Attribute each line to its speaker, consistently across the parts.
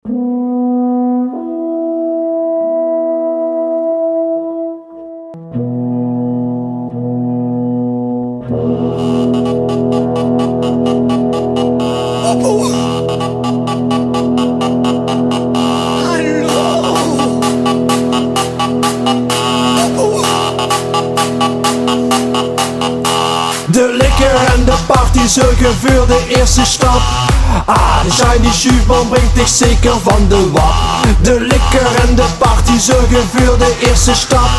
Speaker 1: De likker en de party zorgen voor de eerste stap. De shiny shoeman brengt dich zeker van de wap. De likker en de party zorgen voor de eerste stap.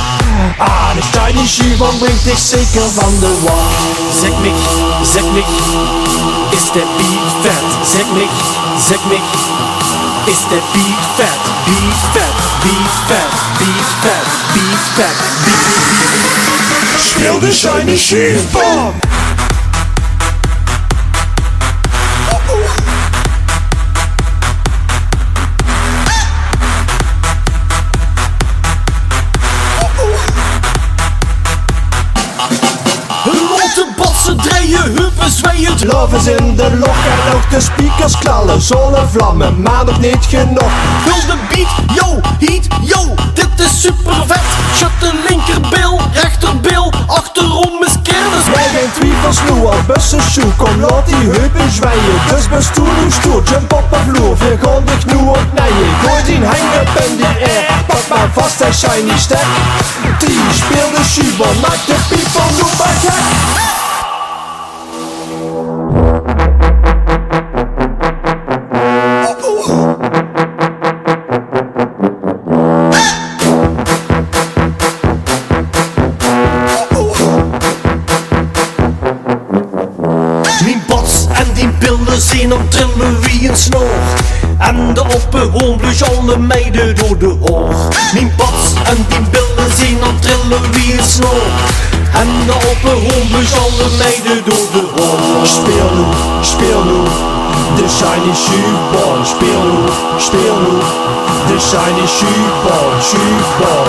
Speaker 1: De shiny shoeman brengt dich zeker van de wap.
Speaker 2: Sag mich, ist der Beat fett? Sag mich, ist der Beat fett? Beat fett, Beat fett, Beat fett, Beat fett, Beat.
Speaker 1: Speel de shiny shoeman.
Speaker 2: Draaien, huppen, zweeën.
Speaker 1: Love is in de lok en ook de speakers knallen. Zonnevlammen, maar nog niet genoeg.
Speaker 2: Wil de beat, yo, heat, yo, dit is super vet. Shut de linkerbil, rechterbbil, achterom is kennis.
Speaker 1: Nee, geen twijfels nu al bussen shoe. Kom laat die heupen zwijgen. Dus ben stoel hoe stoel, jump op de vloer. Veergrondig nu opnijen. Gooi die hanger in die air. Pak maar vast en shiny stek. Die speel de shoeman, maak de people nu maar gek.
Speaker 2: Zien om trillen wie een snor. En de opperhoornblush alle meiden door de oor. Mijn bats en die billen zien om trillen wie een snor. En de opperhoornblush alle meiden door de oor.
Speaker 1: Speel nu, de shiny shoeball. Speel nu, de shiny shoeball. Shoeball.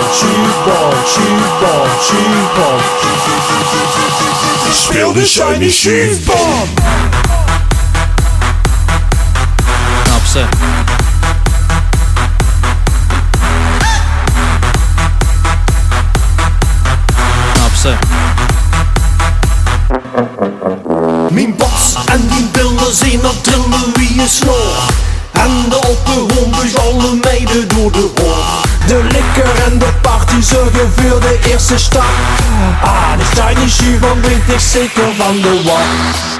Speaker 1: Speel de shiny shoeball.
Speaker 3: Knapse.
Speaker 2: Mijn bats en die billen zien op trillen wie een snor. En de opperhoornblush alle meiden door de oor.
Speaker 1: De likker en de party zorgen voor de eerste stap. De shiny shoeman brengt dich zeker van de wap.